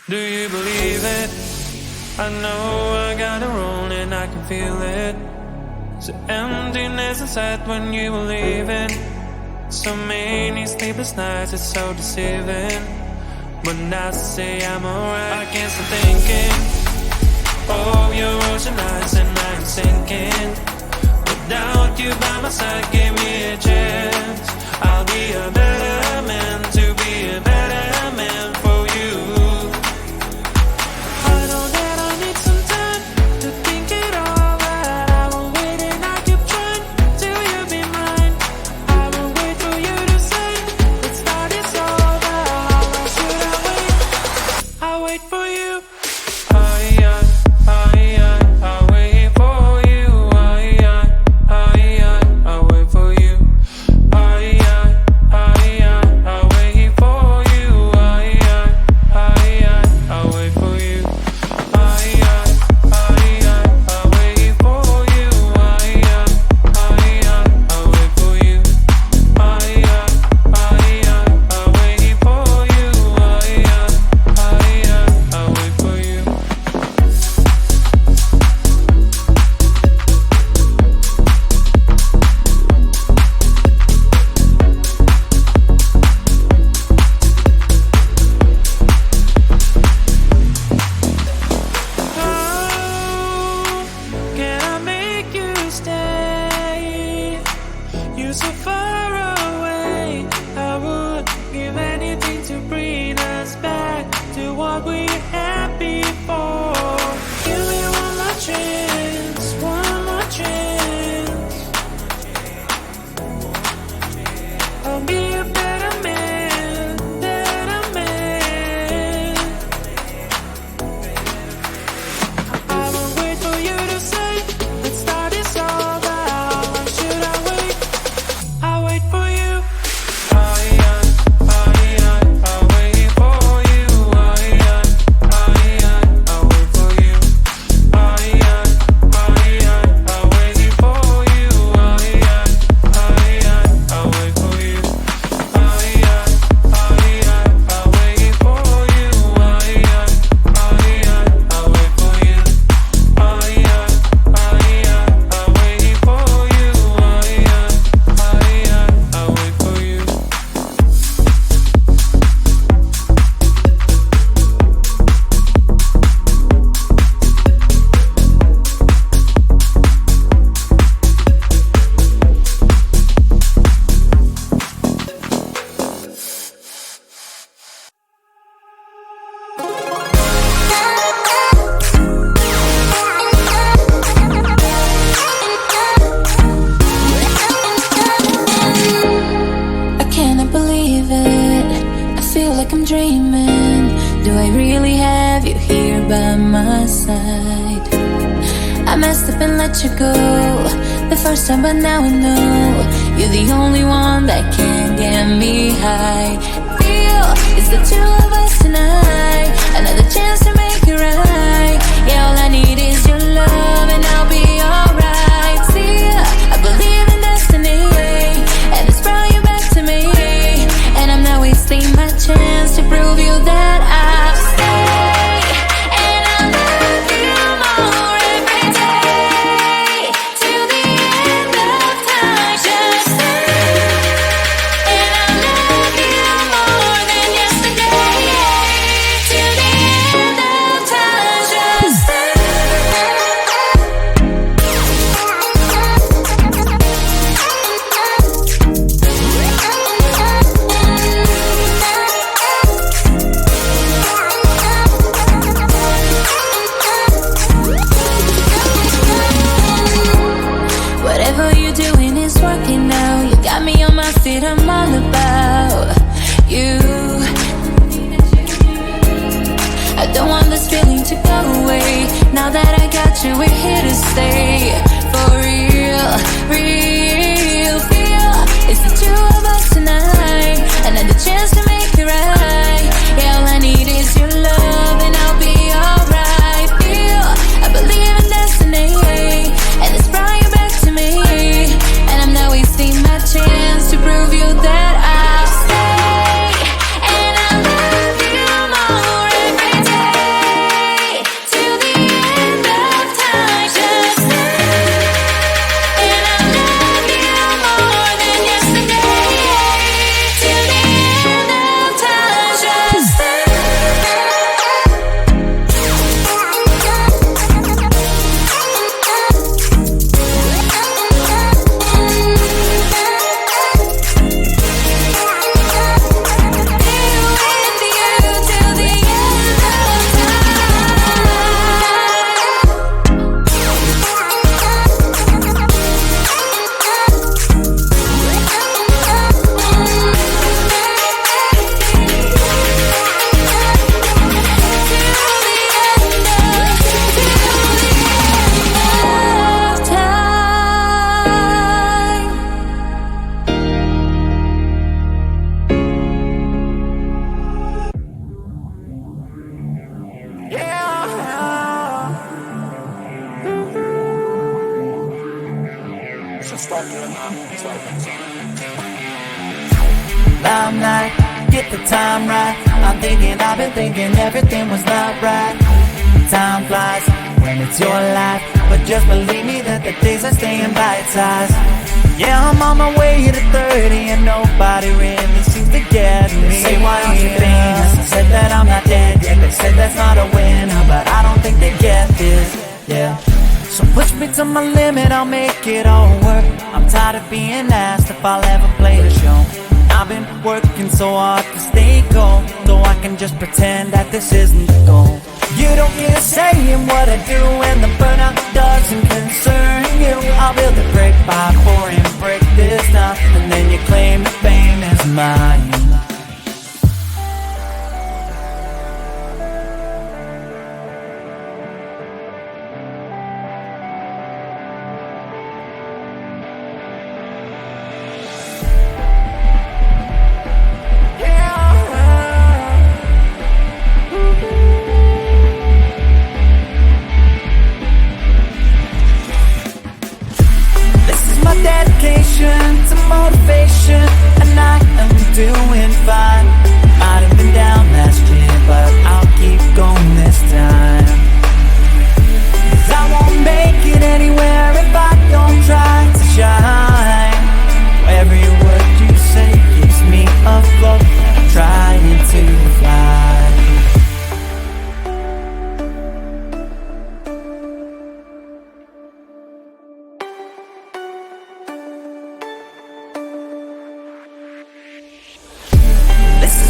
Do you believe it? I know I got it wrong and I can feel it. The emptiness inside when you were leaving. So many sleepless nights, it's so deceiving. When I say I'm alright, I can't stop thinking oh, your ocean eyes and I'm sinking. Without you by my side, give me a chance. I'll be a better man, to be a better man for you. I know that I need some time to think it all out. I won't wait and I keep trying till you be mine. I won't wait for you to say let's start this over. How long should I wait? I'll wait for you. I'll wait for you. I'll wait for you. I'll wait for you. I'll wait for you. I'll wait for you. I'll wait for you. I'll wait for you. I'll wait for you. How can I make you stay? You're so far away. I would give anything to bring us back to what we had before. Give me one more chance, one more chance. I'll be a better man, better man. I won't wait for you to say let's start this over. How long should I wait? I'll wait for you. I'll wait for you. I'll wait for you. I'll wait for you. I'll wait for you. I'll wait for you. I'll wait for you. I'll wait for you. I'll wait for you. I cannot believe it. I feel like I'm dreaming. Do I really have you here by my side? I messed up and let you go the first time, but now I know you're the only one that can get me high. Feel it's the two of us tonight. Another chance to make it right. Yeah, all I need is your love and I'll be alright. See, I believe in destiny, and it's brought you back to me. And I'm not wasting my chance to prove you that I'll stay. And I'll love you more every day till the end of time. Just stay. And I'll love you more than yesterday till the end of time. Just stay. Whatever you're doing is working now. You got me on my feet, I'm all about you. I don't want this feeling to go away. Now that I got you, we're here to stay. For real, real feel. It's the two of us tonight. Another chance to make it right. Yeah, all I need is your love and I'll be alright. Feel, I believe in destiny, and it's brought you back to me. And I'm not wasting my chance to prove you that I'll stay. And I'll love you more every day. Limelight, get the time right. I'm thinking, I've been thinking everything was not right. Time flies when it's your life, but just believe me that the days are staying bite-sized. Yeah, I'm on my way to 30 and nobody really seems to get me. They say, why aren't you famous? I said that I'm not dead yet. They said that's not a winner, but I don't think they get this. Yeah. So push me to my limit, I'll make it all work. I'm tired of being asked if I'll ever play the show. I've been working so hard to stay cold, so I can just pretend that this isn't the goal. You don't get a say in what I do, and the burnout doesn't concern you. I'll build a brick by pouring brick this time, and then you claim the fame is mine. Dedication to motivation, and I am doing fine. Might have been down last year, but I'll keep going this time. 'Cause I won't make it anywhere if I don't try to shine. Every word you say keeps me afloat, trying to fly.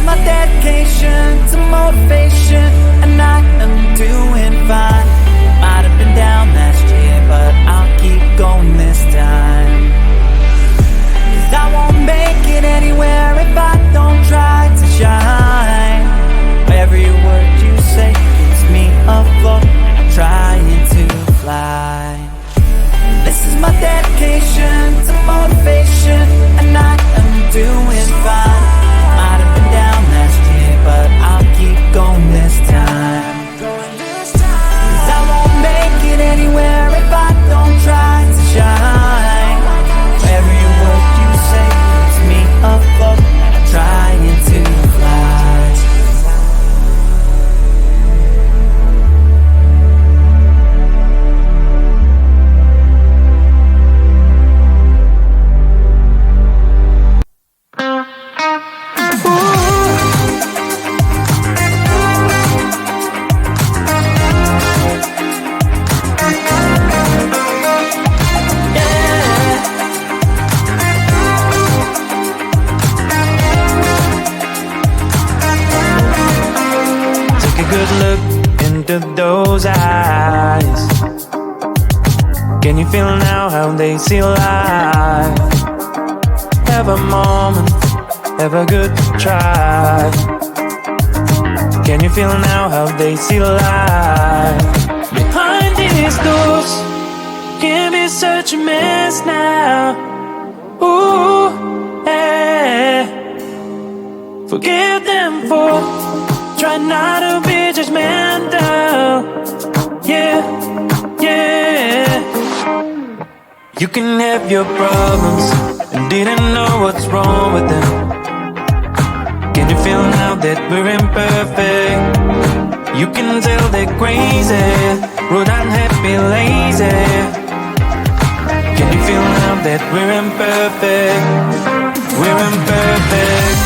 My dedication to motivation, and I am doing fine. Might have been down last year, but I'll keep going this time. 'Cause I won't make it anywhere if I don't try to shine. Every word you say keeps me afloat, trying to fly. This is my dedication to motivation, and I am doing fine. Might have been down last year, but I'll keep going this time. 'Cause I won't make it anywhere if I don't try to shine. Every word you say keeps me afloat, trying to fly. Good look into those eyes. Can you feel now how they see life? Have a moment, have a good try. Can you feel now how they see life? Behind these doors can be such a mess now. Ooh, yeah. Forgive them for try not to be judgmental. Yeah, yeah. You can have your problems and didn't know what's wrong with them. Can you feel now that we're imperfect? You can tell they're crazy, rude, unhappy, lazy. Can you feel now that we're imperfect? We're imperfect.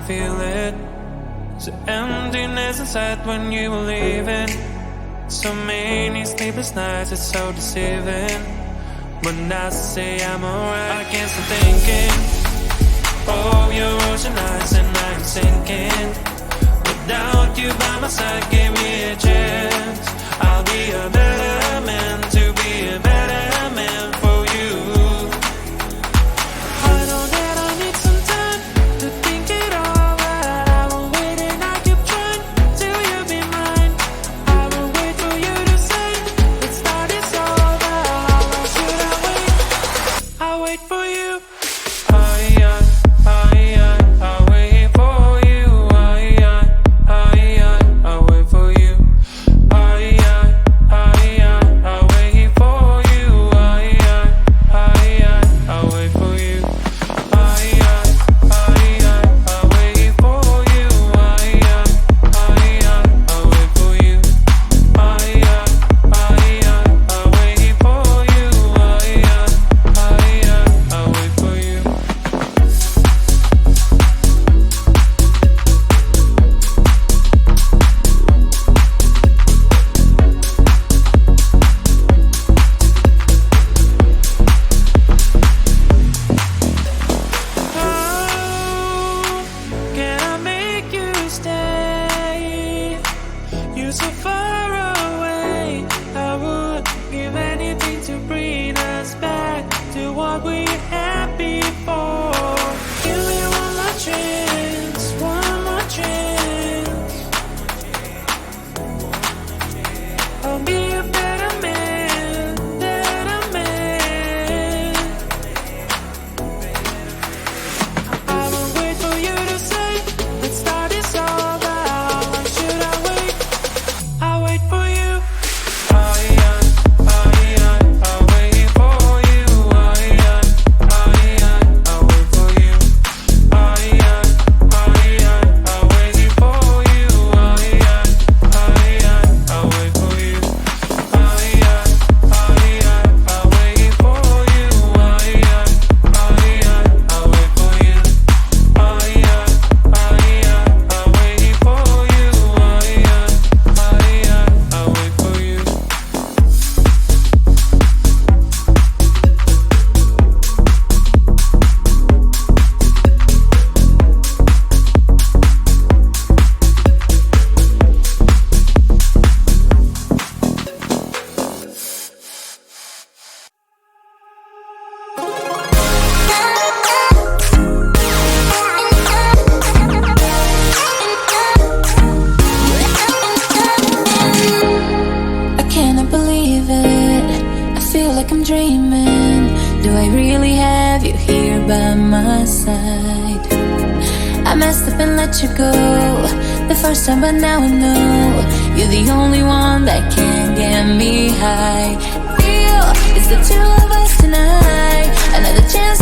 feel it. The emptiness inside when you were leaving. So many sleepless nights, it's so deceiving. When I say I'm alright, I can't stop thinking of your ocean eyes and I'm sinking. Without you by my side, give me a chance. I'll be a better man to be a better man for you. I know that I need some time to think it over. I will wait and I keep trying till you be mine. I will wait for you to say let's start this over. How long should I wait? I'll wait for you. I'll wait for you. I'll wait for you. I messed up and let you go the first time, but now I know you're the only one that can get me high. Real, it's the two of us tonight. Another chance